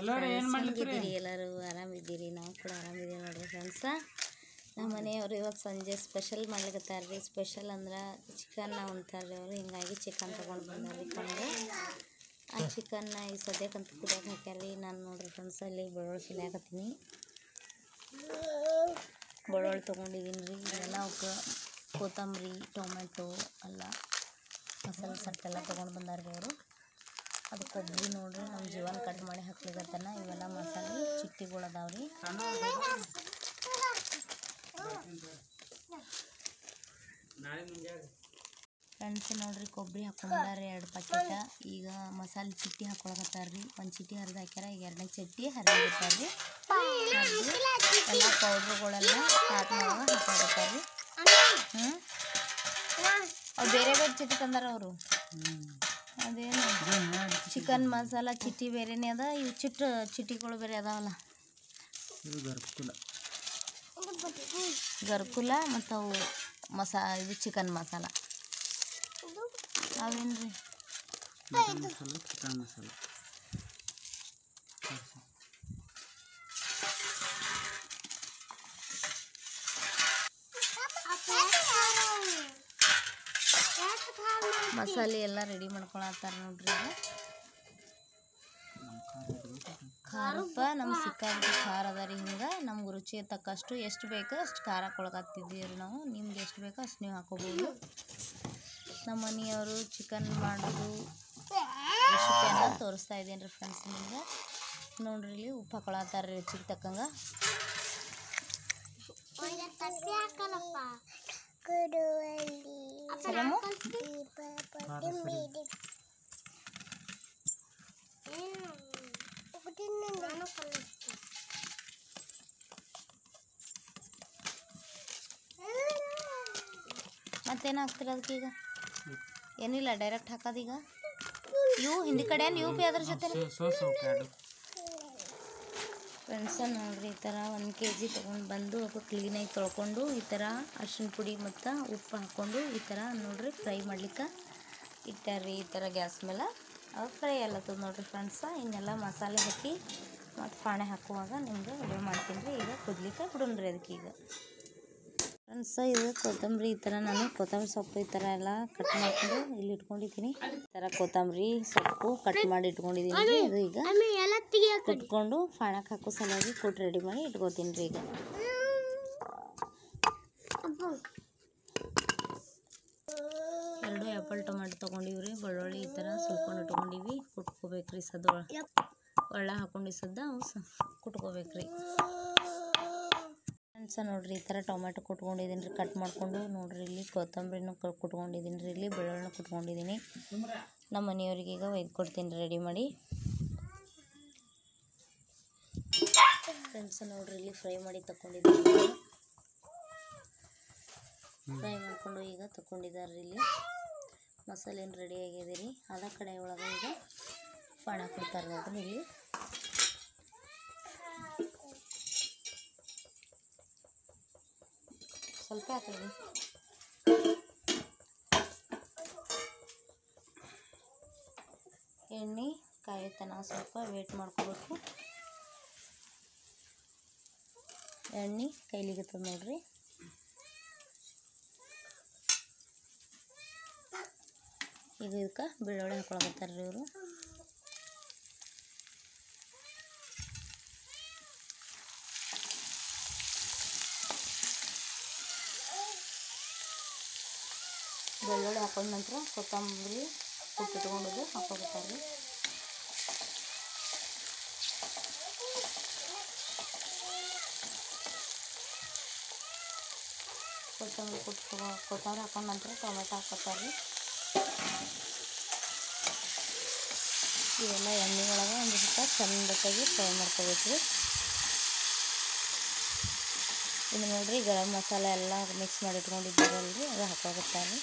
ಹೆಂಗಿದ್ದೀರಿ ಎಲ್ಲರೂ ಆರಾಮಿದ್ದೀರಿ ನಾವು ಕೂಡ ಆರಾಮಿದ್ದೀವಿ ನೋಡ್ರಿ ಫ್ರೆಂಡ್ಸ ನಮ್ಮ ಮನೆಯವರು ಇವತ್ತು ಸಂಜೆ ಸ್ಪೆಷಲ್ ಮಾಡ್ಲಿಕತ್ತಾರೆ ರೀ ಸ್ಪೆಷಲ್ ಅಂದ್ರೆ ಚಿಕನ್ ಉಣ್ತಾರೆ ಅವರು ಹಿಂಗಾಗಿ ಚಿಕನ್ ತೊಗೊಂಡು ಬಂದಾರ್ರಿ ಕೊಂಡು ಆ ಚಿಕನ್ನ ಈ ಸದ್ಯಕ್ಕಂತ ಕುದಿಯಕ್ಕೆ ಹಾಕ್ಯಾರ್ರಿ ನಾನು ನೋಡ್ರಿ ಫ್ರೆಂಡ್ಸ್ ಅಲ್ಲಿ ಬೆಳ್ಳುಳ್ಳಿ ಸುಲಿಯಾಕತ್ತೀನಿ ಬೆಳ್ಳುಳ್ಳಿ ತೊಗೊಂಡಿದ್ದೀನಿ ರೀ ಇದೆಲ್ಲ ಅವಕ್ಕೆ ಕೊತ್ತಂಬರಿ ಟೊಮೆಟೊ ಎಲ್ಲ ಮಸಾಲೆ ಸಟ್ಟೆಲ್ಲ ತೊಗೊಂಡು ಬಂದಾರ್ರಿ ಅವರು ಅದು ಕೊಬ್ಬರಿ ನೋಡ್ರಿ ನಮ್ಮ ಜೀವನ ಕಟ್ ಮಾಡಿ ಹಾಕ್ಲಿಕತ್ತಾನ ಇವೆಲ್ಲ ಮಸಾಲೆ ಚಿಟ್ಟಿಗಳು ಅದಾವ್ರಿ ಫ್ರೆಂಡ್ಸ್ ನೋಡ್ರಿ ಕೊಬ್ಬರಿ ಹಾಕೊಂಡಾರ 2 ಪ್ಯಾಕೆಟ್ ಈಗ ಮಸಾಲೆ ಚಿಟ್ಟಿ ಹಾಕೊಳಕತ್ತಾರ್ರಿ ಒಂದು ಚಿಟ್ಟಿ ಹರಿದು ಹಾಕ್ಯಾರ ಈಗ 2ನೇ ಚಿಟ್ಟಿ ಹರಿದಿರ್ತಾರ್ರಿ ಎಲ್ಲ ಪೌಡ್ರುಗಳೆಲ್ಲ ಸ್ಟಾರ್ಟ್ ಮಾಡುವಾಗ ಹಾಕೊಳಕತ್ತಾರ್ರಿ ಅವ್ರು ಬೇರೆ ಬೇರೆ ಚಿಟ್ಟಿ ತಂದಾರ ಅವರು ಅದೇನು ಚಿಕನ್ ಮಸಾಲ ಚಿಟ್ಟಿ ಬೇರೆನೇ ಅದ ಇವು ಚಿಟ್ಟಿಗಳು ಬೇರೆ ಅದಾವಲ್ಲ ಗರ್ಕುಲ ಮತ್ತು ಅವು ಇದು ಚಿಕನ್ ಮಸಾಲ ಅವೇನ್ರಿ ಚಿಕನ್ ಮಸಾಲ ಮಸಾಲೆ ಎಲ್ಲ ರೆಡಿ ಮಾಡ್ಕೊಳತ್ತಾರ ನೋಡ್ರಿ ಖಾರಪ್ಪ ನಮ್ಗೆ ಸಿಕ್ಕಾಬಿಟ್ಟು ಖಾರ ಅದ ರೀ ಹಿಂಗೆ ನಮ್ಗೆ ರುಚಿ ತಕ್ಕಷ್ಟು ಎಷ್ಟು ಬೇಕೋ ಅಷ್ಟು ಖಾರ ಕೊಳಕತ್ತಿದ್ದೀವಿ ರೀ ನಾವು ನಿಮ್ಗೆ ಎಷ್ಟು ಬೇಕೋ ಅಷ್ಟು ನೀವು ಹಾಕೋಬೋದು ನಮ್ಮ ಮನೆಯವರು ಚಿಕನ್ ಮಾಡೋದು ರೆಸಿಪಿಯನ್ನು ತೋರಿಸ್ತಾ ಇದ್ದೀನಿ ರೀ ಫ್ರೆಂಡ್ಸ್ ನಿಮ್ಗೆ ನೋಡ್ರಿ ಇಲ್ಲಿ ಉಪ್ಪು ಹಾಕೊಳತ್ತಾರ ರೀ ರುಚಿಗೆ ತಕ್ಕಂಗೆ ಮತ್ತೇನು ಹಾಕ್ತೀರ ಅದಕ್ಕೆ ಈಗ ಏನಿಲ್ಲ ಡೈರೆಕ್ಟ್ ಹಾಕೋದೀಗ ಇವು ಹಿಂದಿ ಕಡೆ ಇವು ಭೀ ಅದ್ರ ಜೊತೆ ಫ್ರೆಂಡ್ಸ ನೋಡ್ರಿ ಈ ಥರ 1 kg ತೊಗೊಂಡು ಬಂದು ಅದು ಕ್ಲೀನಾಗಿ ತೊಳ್ಕೊಂಡು ಈ ಥರ ಅರಿಶಿನ ಪುಡಿ ಮತ್ತು ಉಪ್ಪು ಹಾಕ್ಕೊಂಡು ಈ ಥರ ನೋಡ್ರಿ ಫ್ರೈ ಮಾಡ್ಲಿಕ್ಕೆ ಇಟ್ಟಾರ್ರಿ ಈ ಥರ ಗ್ಯಾಸ್ ಮೇಲೆ ಅದು ಫ್ರೈ ಅಲ್ಲತ್ತದ ನೋಡ್ರಿ ಫ್ರೆಂಡ್ಸ ಇನ್ನೆಲ್ಲ ಮಸಾಲೆ ಹಾಕಿ ಮತ್ತು ಪಾಣೆ ಹಾಕುವಾಗ ನಿಮ್ಗೆ ವಿಡಿಯೋ ಮಾಡ್ತೀನಿ ರೀ ಈಗ ಕುದ್ಲಿಕ್ಕೆ ಬಿಡೋಣ್ರಿ ಅದಕ್ಕೆ ಈಗ ಫ್ರೆಂಡ್ಸ ಇದು ಕೊತ್ತಂಬರಿ ಈ ಥರ ನಾನು ಕೊತ್ತಂಬರಿ ಸೊಪ್ಪು ಈ ಥರ ಎಲ್ಲ ಕಟ್ ಮಾಡ್ಕೊಂಡು ಇಲ್ಲಿ ಇಟ್ಕೊಂಡಿದ್ದೀನಿ ಈ ಥರ ಕೊತ್ತಂಬರಿ ಸೊಪ್ಪು ಕಟ್ ಮಾಡಿ ಇಟ್ಕೊಂಡಿದ್ದೀನಿ ರೀ ಇದು ಈಗ ಕುಟ್ಕೊಂಡು ಪಾಣಕ್ಕೆ ಹಾಕೋ ಸಲುವಾಗಿ ಕೊಟ್ಟು ರೆಡಿ ಮಾಡಿ ಇಟ್ಕೋತೀನಿ ರೀ ಈಗ ಎರಡು ಆ್ಯಪಲ್ ಟೊಮೆಟೊ ತೊಗೊಂಡಿವಿ ರೀ ಬೆಳ್ಳುಳ್ಳಿ ಈ ಥರ ಸುಲ್ಕೊಂಡು ಇಟ್ಕೊಂಡಿವಿ ಕುಟ್ಕೋಬೇಕ್ರಿ ಸದ್ದು ಒಳ್ಳೆ ಹಾಕೊಂಡು ಸದ್ದ ಕುಟ್ಕೋಬೇಕ್ರಿ ಫ್ರೆಂಡ್ಸ ನೋಡ್ರಿ ಈ ಥರ ಟೊಮೆಟೊ ಕುಟ್ಕೊಂಡಿದ್ದೀನಿ ರೀ ಕಟ್ ಮಾಡಿಕೊಂಡು ನೋಡ್ರಿ ಇಲ್ಲಿ ಕೊತ್ತಂಬರಿನೂ ಕುಟ್ಕೊಂಡಿದ್ದೀನಿ ರೀ ಇಲ್ಲಿ ಬೆಳ್ಳುಳ್ಳಿನೂ ಕುಟ್ಕೊಂಡಿದ್ದೀನಿ ನಮ್ಮ ಮನೆಯವ್ರಿಗೆ ಈಗ ಒಯ್ದು ಕೊಡ್ತೀನಿ ರೆಡಿ ಮಾಡಿ ಫ್ರೆಂಡ್ಸ ನೋಡ್ರಿ ಇಲ್ಲಿ ಫ್ರೈ ಮಾಡಿ ತಗೊಂಡಿದ್ದೀನಿ ಫ್ರೈ ಮಾಡಿಕೊಂಡು ಈಗ ತಗೊಂಡಿದ್ದಾರೆ ಇಲ್ಲಿ ಮಸಾಲೆ ಏನು ರೆಡಿ ಆಗಿದೆ ರೀ ಅದ ಕಡೆ ಒಳಗೆ ಈಗ ಪಾಣ ಕೊಡ್ತಾರೆ ನೋಡ್ರಿ ಇಲ್ಲಿ ಸ್ವಲ್ಪ ಹಾಕಿದ್ವಿ ಎಣ್ಣೆ ಕಾಯತನ ಸ್ವಲ್ಪ ವೇಟ್ ಮಾಡ್ಕೋಬೇಕು ಎಣ್ಣೆ ಕೈಲಿಗತ್ತದ ನೋಡ್ರಿ ಈಗ ಇದಕ್ಕೆ ಬೆಳ್ಳುಳ್ಳಿ ಹಾಕೊಳಕತ್ತಾರ ರೀ ಇವರು ಬೆಳ್ಳುಳ್ಳಿ ಹಾಕೊಂಡ ನಂತರ ಕೊತ್ತಂಬರಿ ಕುಟ್ಟಿಟ್ಕೊಂಡದ್ದು ಹಾಕೋಬೇಕಾದ್ರೆ ಕೊತ್ತಂಬರಿ ಹಾಕೊಂಡ ನಂತರ ಟೊಮೆಟೊ ಹಾಕೋತಾರೆ ಇವೆಲ್ಲ ಎಣ್ಣೆ ಒಳಗೆ ಒಂದು ಸ್ವಲ್ಪ ಚಂದಕ್ಕಾಗಿ ಫ್ರೈ ಮಾಡ್ಕೋಬೇಕು ಇನ್ನು ನೋಡ್ರಿ ಗರಂ ಮಸಾಲೆ ಎಲ್ಲ ಮಿಕ್ಸ್ ಮಾಡಿ ಇಟ್ಕೊಂಡಿದ್ದಾರಲ್ರಿ ಅದು ಹಾಕೋಗುತ್ತಾರೆ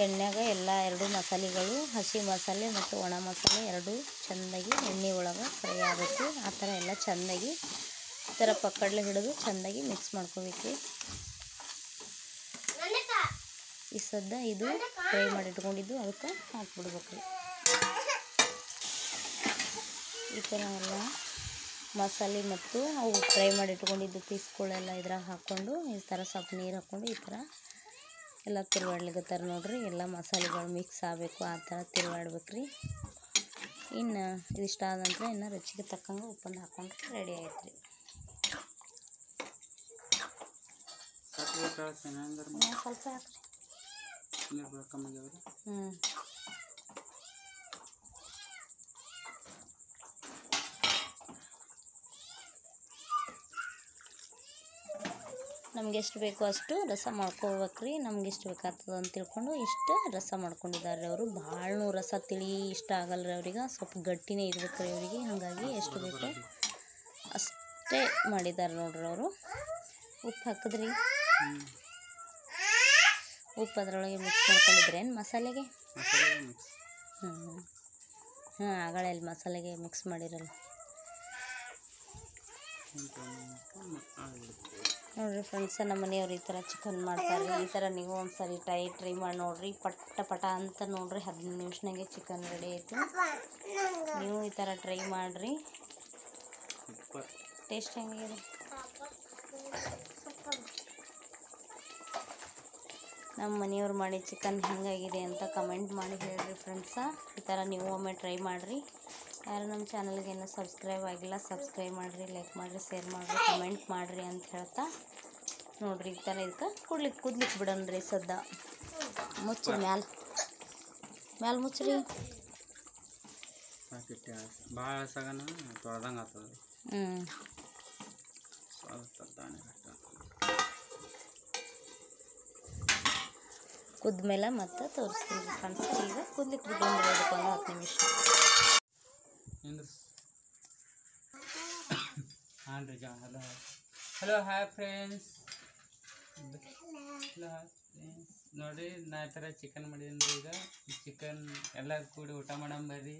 ಎಣ್ಣೆಗೆ ಎಲ್ಲ 2 ಮಸಾಲೆಗಳು ಹಸಿ ಮಸಾಲೆ ಮತ್ತು ಒಣ ಮಸಾಲೆ 2 ಚೆಂದಾಗಿ ಎಣ್ಣೆ ಒಳಗೆ ಫ್ರೈ ಆಗಬೇಕು ಆ ಥರ ಎಲ್ಲ ಚೆಂದಾಗಿ ಈ ಥರ ಪಕ್ಕಡಲೆ ಹಿಡಿದು ಚೆಂದಾಗಿ ಮಿಕ್ಸ್ ಮಾಡ್ಕೋಬೇಕು ಈ ಸದ್ದ ಇದು ಫ್ರೈ ಮಾಡಿ ಇಟ್ಕೊಂಡಿದ್ದು ಅದಕ್ಕೆ ಹಾಕ್ಬಿಡ್ಬೇಕು ಈ ಥರ ಎಲ್ಲ ಮಸಾಲೆ ಮತ್ತು ಅವು ಫ್ರೈ ಮಾಡಿ ಇಟ್ಕೊಂಡಿದ್ದು ಪೀಸ್ಗಳೆಲ್ಲ ಇದ್ರಾಗ ಹಾಕ್ಕೊಂಡು ಈ ಥರ ಸ್ವಲ್ಪ ನೀರು ಹಾಕ್ಕೊಂಡು ಈ ಥರ ಎಲ್ಲ ತಿರುವಾಡ್ಲಿಕತ್ತಾರ ನೋಡ್ರಿ. ಎಲ್ಲ ಮಸಾಲೆಗಳು ಮಿಕ್ಸ್ ಆಗಬೇಕು, ಆ ಥರ ತಿರುವಾಡ್ಬೇಕ್ರಿ. ಇನ್ನು ಇದಿಷ್ಟ ಆದ ನಂತರ ಇನ್ನು ರುಚಿಗೆ ತಕ್ಕಂಗೆ ಉಪ್ಪನ್ನು ಹಾಕ್ಕೊಂಡ್ರೆ ರೆಡಿ ಆಯ್ತು ರೀ. ಸ್ವಲ್ಪ ಹಾಕ್ರಿ. ನಮ್ಗೆ ಎಷ್ಟು ಬೇಕೋ ಅಷ್ಟು ರಸ ಮಾಡ್ಕೋಬೇಕ್ರಿ. ನಮ್ಗೆ ಎಷ್ಟು ಬೇಕಾಗ್ತದೆ ಅಂತ ತಿಳ್ಕೊಂಡು ಇಷ್ಟು ರಸ ಮಾಡ್ಕೊಂಡಿದ್ದಾರೆ ಅವರು. ಭಾಳ ರಸ ತಿಳಿ ಇಷ್ಟ ಆಗಲ್ಲ ರೀ ಅವ್ರಿಗೆ, ಸ್ವಲ್ಪ ಗಟ್ಟಿನೇ ಇರ್ಬೇಕು ರೀ ಅವರಿಗೆ. ಹಾಗಾಗಿ ಎಷ್ಟು ಬೇಕೋ ಅಷ್ಟೇ ಮಾಡಿದ್ದಾರೆ ನೋಡ್ರಿ ಅವರು. ಉಪ್ಪು ಹಾಕಿದ್ರಿ, ಉಪ್ಪು ಅದರೊಳಗೆ ಮಿಕ್ಸ್ ಮಾಡ್ಕೊಂಡಿದ್ರೇನು ಮಸಾಲೆಗೆ? ಆಗಳ ಅಲ್ಲಿ ಮಸಾಲೆಗೆ ಮಿಕ್ಸ್ ಮಾಡಿರಲ್ಲ ನೋಡಿರಿ ಫ್ರೆಂಡ್ಸ. ನಮ್ಮ ಮನೆಯವ್ರು ಈ ಥರ ಚಿಕನ್ ಮಾಡ್ತಾರೆ. ಈ ಥರ ನೀವು ಒಂದ್ಸರಿ ಟ್ರೈ ಮಾಡಿ ನೋಡಿರಿ. ಪಟ ಅಂತ ನೋಡಿರಿ 15 ನಿಮಿಷನಾಗೆ ಚಿಕನ್ ರೆಡಿ ಆಯಿತು. ನೀವು ಈ ಥರ ಟ್ರೈ ಮಾಡಿರಿ. ಟೇಸ್ಟ್ ಹೆಂಗಿದೆ? ನಮ್ಮ ಮನೆಯವ್ರು ಮಾಡಿ ಚಿಕನ್ ಹೆಂಗಾಗಿದೆ ಅಂತ ಕಮೆಂಟ್ ಮಾಡಿ ಹೇಳಿರಿ ಫ್ರೆಂಡ್ಸ. ಈ ಥರ ನೀವು ಒಮ್ಮೆ ಟ್ರೈ ಮಾಡಿರಿ. ಯಾರು ನಮ್ಮ ಚಾನಲ್ಗೆ ಏನೋ ಸಬ್ಸ್ಕ್ರೈಬ್ ಆಗಿಲ್ಲ, ಸಬ್ಸ್ಕ್ರೈಬ್ ಮಾಡಿರಿ, ಲೈಕ್ ಮಾಡಿರಿ, ಶೇರ್ ಮಾಡಿರಿ, ಕಮೆಂಟ್ ಮಾಡಿರಿ ಅಂತ ಹೇಳ್ತಾ ನೋಡಿರಿ. ಈ ಥರ ಇದಕ್ಕೆ ಕುದ್ಲಿಕ್ಕೆ ಬಿಡೋಣ್ರಿ ಸದ್ದ. ಮುಚ್ಚ್ರಿ ಮ್ಯಾಲ ಮುಚ್ಚ್ರಿ. ಭಾಳ ಸಗನ ತೊಳ್ದಂಗೆ ಆಗ್ತದೆ. ಕುದ್ಮೇಲೆ ಮತ್ತೆ ತೋರಿಸ್ತೀನಿ ಫ್ರೆಂಡ್ಸ್. ಈಗ ಕುದ್ಲಿಕ್ಕೆ ಬಿಡೋಣ್ರಿ ಅದಕ್ಕೆ ಒಂದು 10 ನಿಮಿಷ. ಹಾಂ ರೀ ಹಲೋ ಹಾಯ್ ಫ್ರೆಂಡ್ಸ್. ನೋಡಿರಿ ನಾ ಈ ಥರ ಚಿಕನ್ ಮಾಡಿದ್ದೀನಿ ರೀ. ಈಗ ಚಿಕನ್ ಎಲ್ಲ ಕೂಡಿ ಊಟ ಮಾಡಮ್ ಬರ್ರಿ.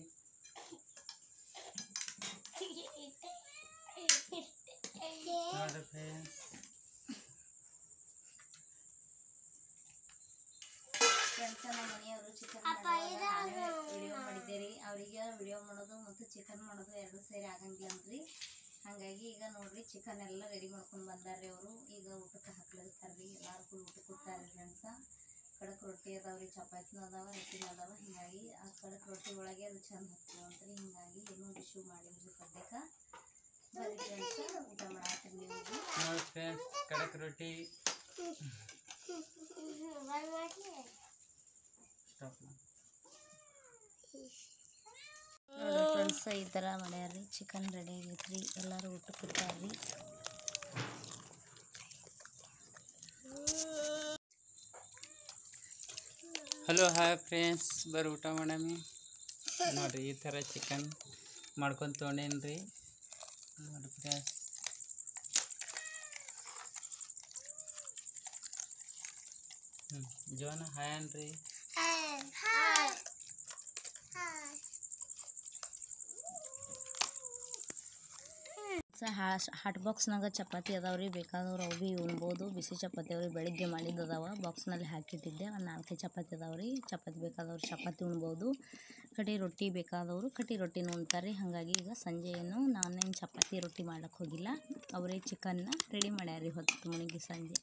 ನೋಡಿರಿ ಫ್ರೆಂಡ್ಸ್, ನಮ್ಮ ಮನೆಯವರು ಚಿಕನ್ ವಿಡಿಯೋ ಮಾಡಿದ್ದೀರಿ. ಅವರಿಗೆ ವಿಡಿಯೋ ಮಾಡೋದು ಮತ್ತು ಚಿಕನ್ ಮಾಡೋದು ಎರಡು ಸೇರಿ ಆಗಂಗಿಲ್ಲ ಅಂದ್ರಿ. ಹಾಗಾಗಿ ಈಗ ನೋಡ್ರಿ ಚಿಕನ್ ಎಲ್ಲ ರೆಡಿ ಮಾಡ್ಕೊಂಡು ಬಂದಾರ್ರಿ ಅವರು. ಈಗ ಊಟಕ್ಕೆ ಹಾಕ್ಲಿರ್ತಾರ್ರಿ. ಎಲ್ಲರೂ ಕೂಡ ಊಟಕ್ಕೆ ಕೂತಾರೆ ಫ್ರೆಂಡ್ಸ. ಕಡಕ್ ರೊಟ್ಟಿ ಅದಾವ್ರಿ, ಚಪಾತಿನೂ ಅದಾವ, ರೊಟ್ಟಿನೂ ಅದಾವ. ಹೀಗಾಗಿ ಆ ಕಡಕ್ ರೊಟ್ಟಿ ಒಳಗೆ ಅದು ಚಂದ ಹತ್ತಂತ್ರಿ. ಹೀಗಾಗಿ ಏನೂ ಡಿಶ್ಯೂ ಮಾಡಿಲ್ರಿ ಸದ್ಯಕ್ಕೆ. ಬರೀ ಫ್ರೆಂಡ್ಸ ಊಟ ಮಾಡತ್ತೀವಿ. ನೀವು ನೋಡಿ ಫ್ರೆಂಡ್ಸ್, ಕಡಕ್ ರೊಟ್ಟಿ ನೋಡಿ ಫ್ರೆಂಡ್ಸ್, ಈ ಥರ ಮಾಡ್ಯಾರ್ರಿ. ಚಿಕನ್ ರೆಡಿ ಆಗೈತ್ರಿ. ಎಲ್ಲರೂ ಊಟಕ್ಕೆ ಕೂತಾರ್ರಿ. ಹಲೋ ಹಾಯ್ ಫ್ರೆಂಡ್ಸ್, ಬರ್ರಿ ಊಟ ಮಾಡಮಿ. ನೋಡಿರಿ ಈ ಥರ ಚಿಕನ್ ಮಾಡ್ಕೊಂಡು ತೊಗೊಂಡೇನ್ರಿ. ನೋಡಿ ಫ್ರೆಂಡ್ಸ್, ಜೋನ ಹಾಯ್ ಅನ್ರಿ. ಹಾಟ್ ಬಾಕ್ಸ್ನಾಗ ಚಪಾತಿ ಅದಾವ್ರಿ. ಬೇಕಾದವ್ರು ಅವು ಭೀ ಉಣ್ಬೋದು. ಬಿಸಿ ಚಪಾತಿ ಅವ್ರಿ, ಬೆಳಿಗ್ಗೆ ಮಾಡಿದ್ದು ಅದಾವ. ಬಾಕ್ಸ್ನಲ್ಲಿ ಹಾಕಿಟ್ಟಿದ್ದೆ. ಒಂದು 4-5 ಚಪಾತಿ ಅದಾವ್ರಿ. ಚಪಾತಿ ಬೇಕಾದವ್ರು ಚಪಾತಿ ಉಣ್ಬೋದು. ಕಟಿ ರೊಟ್ಟಿ ಬೇಕಾದವರು ಕಟಿ ರೊಟ್ಟಿನೂ ಉಣ್ತಾರೆ. ಹಾಗಾಗಿ ಈಗ ಸಂಜೆ ಏನು ನಾನೇನು ಚಪಾತಿ ರೊಟ್ಟಿ ಮಾಡೋಕ್ಕೆ ಹೋಗಿಲ್ಲ. ಅವರೇ ಚಿಕನ್ನ ರೆಡಿ ಮಾಡ್ಯಾರಿ ಹೊತ್ತು ಮುಳುಗಿ ಸಂಜೆ.